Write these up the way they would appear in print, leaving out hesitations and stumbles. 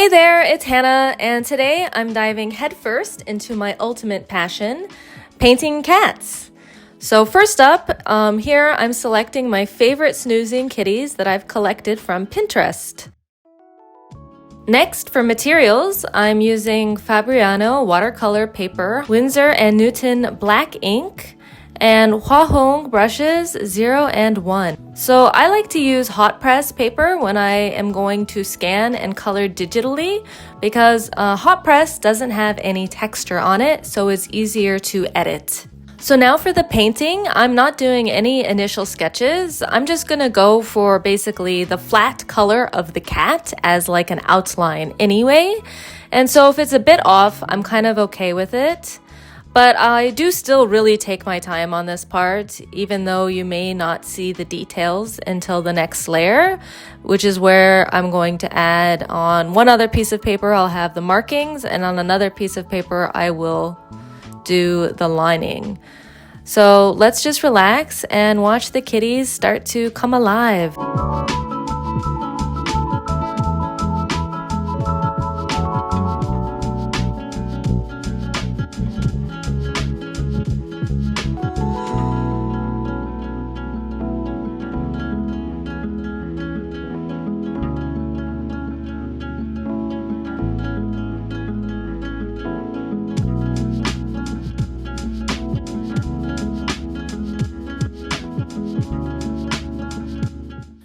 Hey there, it's Hannah, and today I'm diving headfirst into my ultimate passion, painting cats. So first up, here I'm selecting my favorite snoozing kitties that I've collected from Pinterest. Next, for materials, I'm using Fabriano watercolor paper, Winsor & Newton black ink, and Hua Hong brushes 0 and 1. So I like to use hot press paper when I am going to scan and color digitally because hot press doesn't have any texture on it, so it's easier to edit. So now for the painting, I'm not doing any initial sketches. I'm just gonna go for basically the flat color of the cat as like an outline anyway. And so if it's a bit off, I'm kind of okay with it. But I do still really take my time on this part, even though you may not see the details until the next layer, which is where I'm going to add on one other piece of paper, I'll have the markings, and on another piece of paper, I will do the lining. So let's just relax and watch the kitties start to come alive.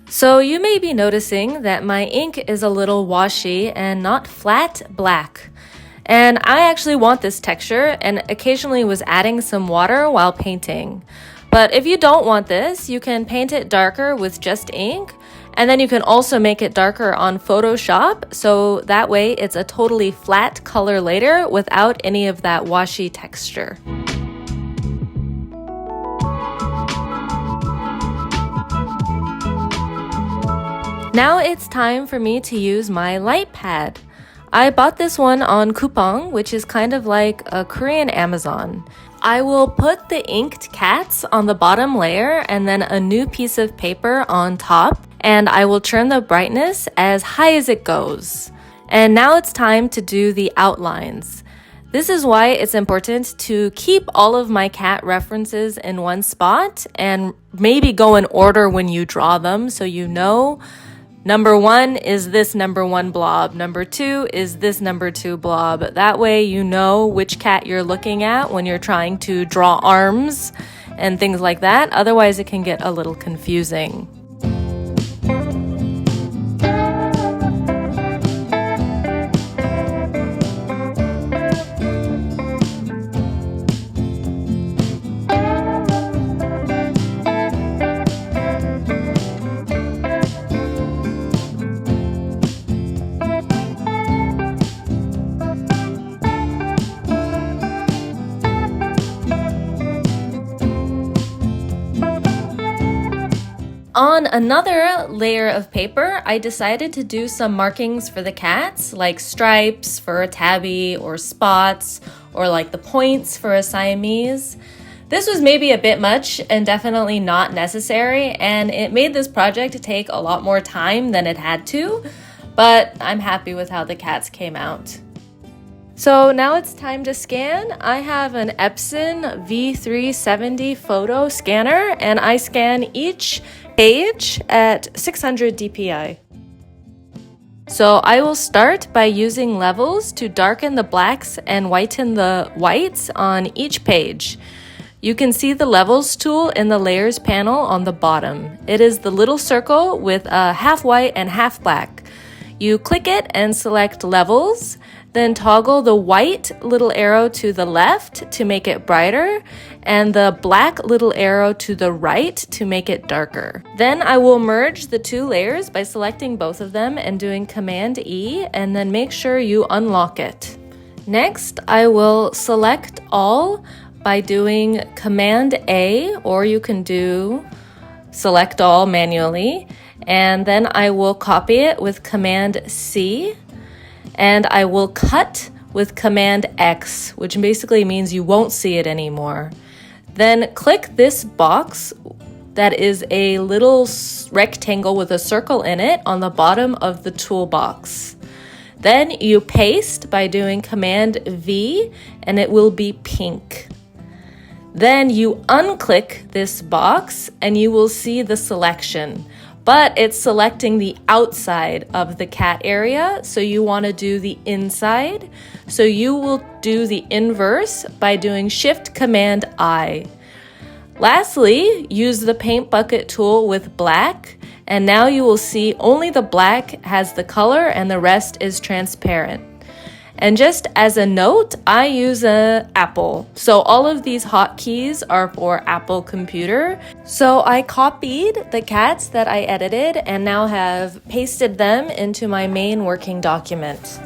So you may be noticing that my ink is a little washy and not flat black. And I actually want this texture and occasionally was adding some water while painting. But if you don't want this, you can paint it darker with just ink, and then you can also make it darker on Photoshop, so that way it's a totally flat color later without any of that washy texture. Now it's time for me to use my light pad. I bought this one on Coupang, which is kind of like a Korean Amazon. I will put the inked cats on the bottom layer and then a new piece of paper on top, and I will turn the brightness as high as it goes. And now it's time to do the outlines. This is why it's important to keep all of my cat references in one spot and maybe go in order when you draw them so you know number 1 is this number 1 blob. Number 2 is this number 2 blob. That way you know which cat you're looking at when you're trying to draw arms and things like that. Otherwise, it can get a little confusing. On another layer of paper, I decided to do some markings for the cats, like stripes for a tabby or spots, or like the points for a Siamese. This was maybe a bit much and definitely not necessary, and it made this project take a lot more time than it had to, but I'm happy with how the cats came out. So now it's time to scan. I have an Epson V370 photo scanner, and I scan each page at 600 dpi. So I will start by using levels to darken the blacks and whiten the whites on each page. You can see the levels tool in the layers panel on the bottom. It is the little circle with a half white and half black. You click it and select levels, then toggle the white little arrow to the left to make it brighter, and the black little arrow to the right to make it darker. Then I will merge the two layers by selecting both of them and doing Command E, and then make sure you unlock it. Next, I will select all by doing Command A, or you can do Select All manually, and then I will copy it with Command C, and I will cut with Command X, which basically means you won't see it anymore. Then click this box that is a little rectangle with a circle in it on the bottom of the toolbox. Then you paste by doing Command V and it will be pink. Then you unclick this box and you will see the selection, but it's selecting the outside of the cat area, so you want to do the inside. So you will do the inverse by doing Shift Command I. Lastly, use the paint bucket tool with black, and now you will see only the black has the color and the rest is transparent. And just as a note, I use an Apple. So all of these hotkeys are for Apple computer. So I copied the cats that I edited and now have pasted them into my main working document.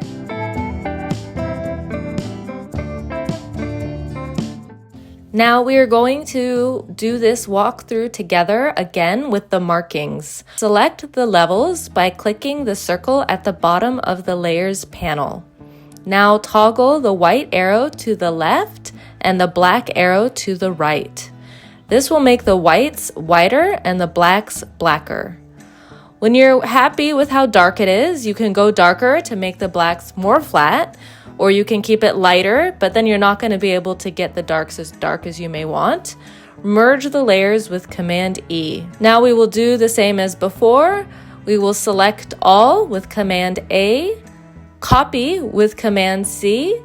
Now we are going to do this walkthrough together again with the markings. Select the levels by clicking the circle at the bottom of the layers panel. Now toggle the white arrow to the left and the black arrow to the right. This will make the whites whiter and the blacks blacker. When you're happy with how dark it is, you can go darker to make the blacks more flat, or you can keep it lighter, but then you're not going to be able to get the darks as dark as you may want. Merge the layers with Command E. Now we will do the same as before. We will select all with Command A, copy with Command C,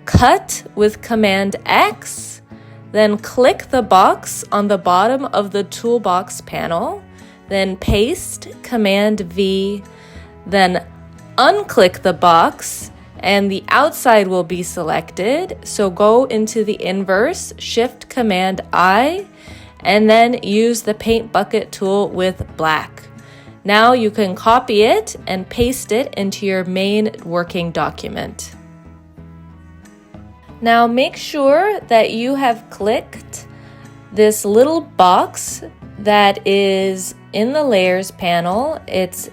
cut with Command X, then click the box on the bottom of the toolbox panel, then paste Command V, then unclick the box and the outside will be selected. So go into the inverse, Shift Command I, and then use the paint bucket tool with black. Now you can copy it and paste it into your main working document. Now make sure that you have clicked this little box that is in the layers panel. It's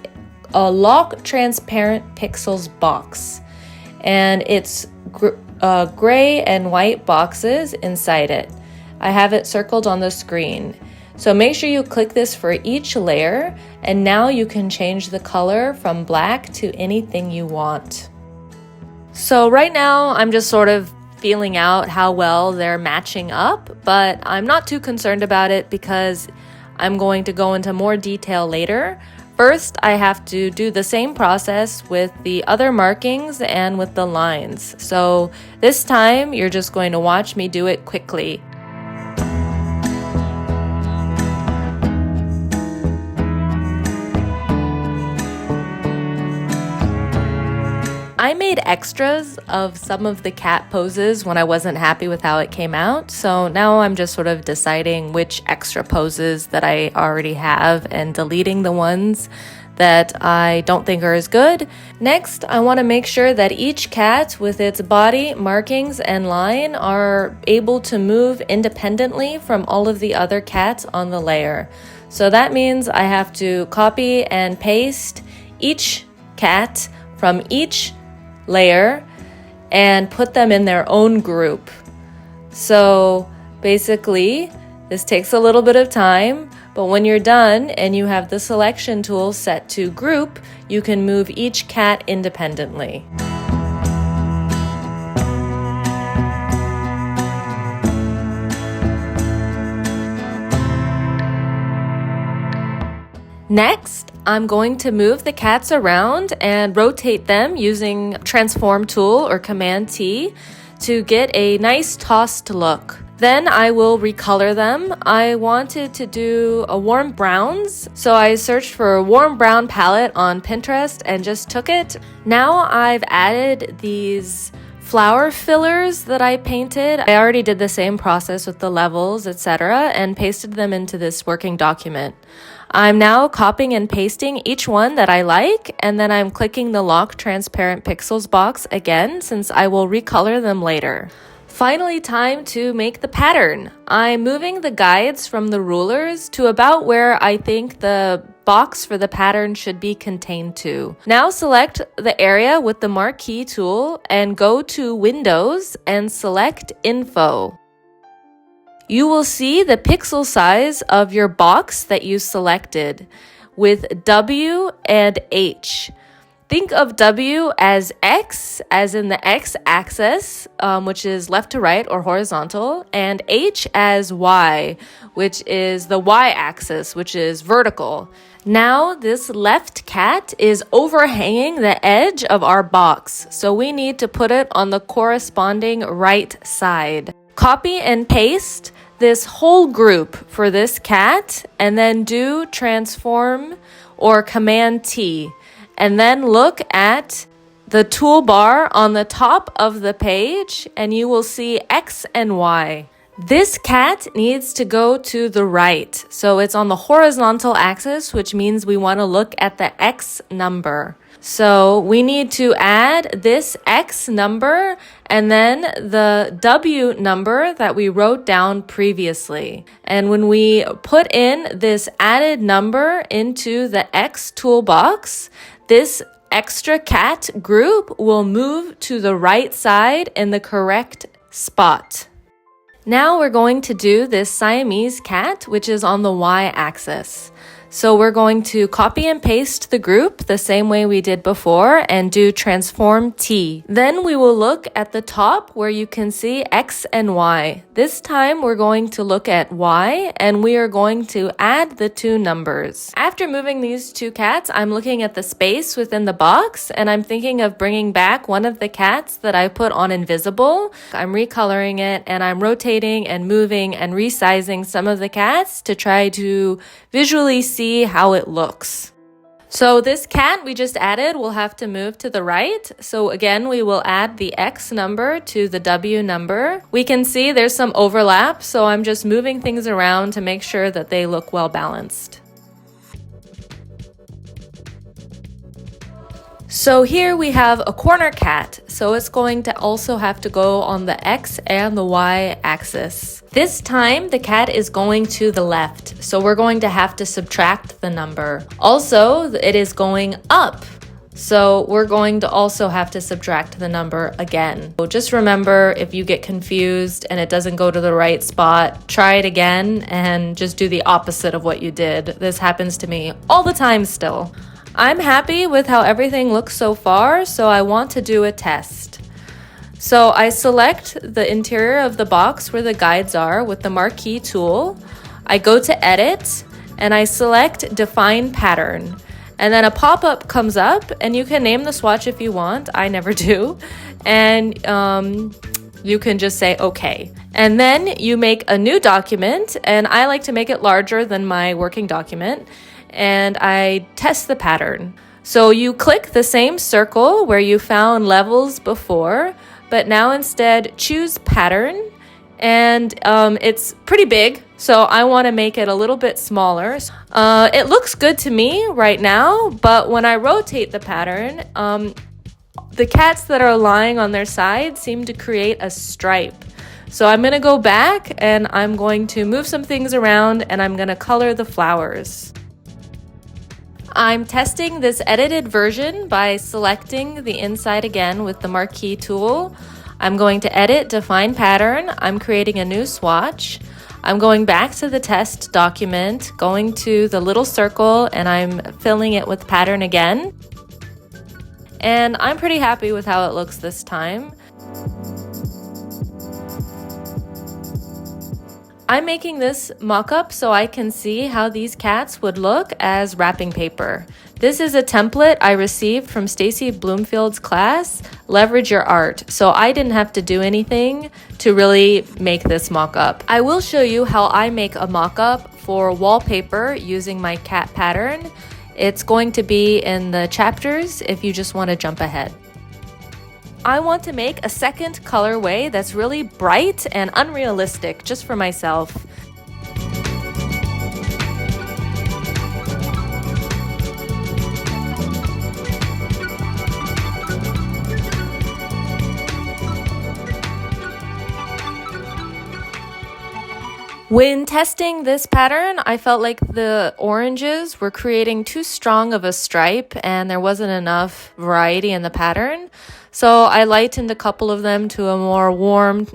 a lock transparent pixels box, and it's gray and white boxes inside it. I have it circled on the screen. So make sure you click this for each layer, and now you can change the color from black to anything you want. So right now I'm just sort of feeling out how well they're matching up, but I'm not too concerned about it because I'm going to go into more detail later. First, I have to do the same process with the other markings and with the lines. So this time you're just going to watch me do it quickly. I made extras of some of the cat poses when I wasn't happy with how it came out, so now I'm just sort of deciding which extra poses that I already have and deleting the ones that I don't think are as good. Next, I want to make sure that each cat with its body, markings, and line are able to move independently from all of the other cats on the layer. So that means I have to copy and paste each cat from each layer and put them in their own group. So basically, this takes a little bit of time, but when you're done and you have the selection tool set to group, you can move each cat independently. Next, I'm going to move the cats around and rotate them using Transform tool or Command T to get a nice tossed look. Then I will recolor them. I wanted to do a warm browns, so I searched for a warm brown palette on Pinterest and just took it. Now I've added these flower fillers that I painted. I already did the same process with the levels, etc., and pasted them into this working document. I'm now copying and pasting each one that I like, and then I'm clicking the Lock Transparent Pixels box again since I will recolor them later. Finally, time to make the pattern. I'm moving the guides from the rulers to about where I think the box for the pattern should be contained to. Now select the area with the marquee tool and go to Windows and select Info. You will see the pixel size of your box that you selected with W and H. Think of W as X, as in the X axis, which is left to right or horizontal, and H as Y, which is the Y axis, which is vertical. Now, this left cat is overhanging the edge of our box, so we need to put it on the corresponding right side. Copy and paste this whole group for this cat, and then do Transform or Command T. And then look at the toolbar on the top of the page, and you will see X and Y. This cat needs to go to the right. So it's on the horizontal axis, which means we want to look at the X number. So we need to add this X number and then the W number that we wrote down previously. And when we put in this added number into the X toolbox, this extra cat group will move to the right side in the correct spot. Now we're going to do this Siamese cat, which is on the Y-axis. So we're going to copy and paste the group the same way we did before and do Transform T. Then we will look at the top where you can see X and Y. This time we're going to look at Y and we are going to add the two numbers. After moving these two cats, I'm looking at the space within the box and I'm thinking of bringing back one of the cats that I put on invisible. I'm recoloring it and I'm rotating and moving and resizing some of the cats to try to visually see how it looks. So this cat we just added will have to move to the right. So again, we will add the X number to the W number. We can see there's some overlap, so I'm just moving things around to make sure that they look well balanced. So here we have a corner cat, so it's going to also have to go on the X and the Y axis. This time the cat is going to the left, so we're going to have to subtract the number. Also, it is going up, so we're going to also have to subtract the number again. So just remember, if you get confused and it doesn't go to the right spot, try it again and just do the opposite of what you did. This happens to me all the time still. I'm happy with how everything looks so far, so I want to do a test. So I select the interior of the box where the guides are with the marquee tool. I go to Edit, and I select Define Pattern. And then a pop-up comes up, and you can name the swatch if you want. I never do. And you can just say OK. And then you make a new document, and I like to make it larger than my working document. And I test the pattern. So you click the same circle where you found levels before, but now instead choose pattern, and it's pretty big, so I want to make it a little bit smaller. It looks good to me right now, but when I rotate the pattern, the cats that are lying on their side seem to create a stripe. So I'm going to go back and I'm going to move some things around and I'm going to color the flowers. I'm testing this edited version by selecting the inside again with the marquee tool. I'm going to edit, define pattern. I'm creating a new swatch. I'm going back to the test document, going to the little circle, and I'm filling it with pattern again. And I'm pretty happy with how it looks this time. I'm making this mock-up so I can see how these cats would look as wrapping paper. This is a template I received from Stacie Bloomfield's class, Leverage Your Art, so I didn't have to do anything to really make this mock-up. I will show you how I make a mock-up for wallpaper using my cat pattern. It's going to be in the chapters if you just want to jump ahead. I want to make a second colorway that's really bright and unrealistic just for myself. When testing this pattern, I felt like the oranges were creating too strong of a stripe and there wasn't enough variety in the pattern. So I lightened a couple of them to a more warm,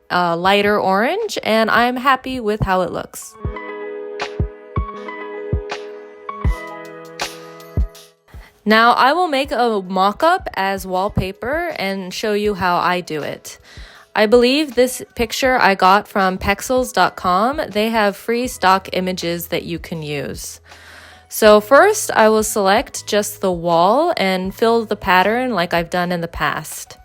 lighter orange, and I'm happy with how it looks. Now I will make a mock-up as wallpaper and show you how I do it. I believe this picture I got from pexels.com. They have free stock images that you can use. So first I will select just the wall and fill the pattern like I've done in the past.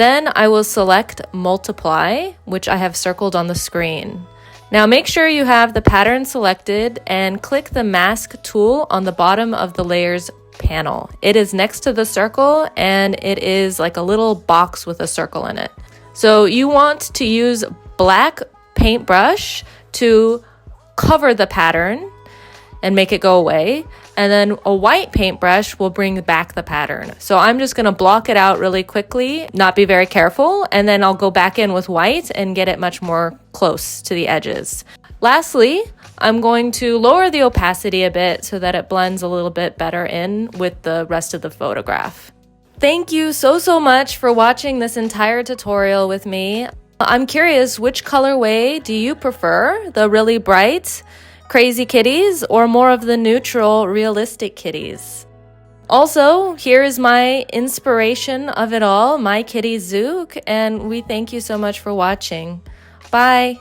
Then I will select multiply, which I have circled on the screen. Now make sure you have the pattern selected and click the mask tool on the bottom of the layers panel. It is next to the circle and it is like a little box with a circle in it. So you want to use black paintbrush to cover the pattern and make it go away. And then a white paintbrush will bring back the pattern. So I'm just gonna block it out really quickly, not be very careful, and then I'll go back in with white and get it much more close to the edges. Lastly, I'm going to lower the opacity a bit so that it blends a little bit better in with the rest of the photograph. Thank you so much for watching this entire tutorial with me. I'm curious, which colorway do you prefer? The really bright, crazy kitties, or more of the neutral, realistic kitties? Also, here is my inspiration of it all, my kitty Zook, and we thank you so much for watching. Bye!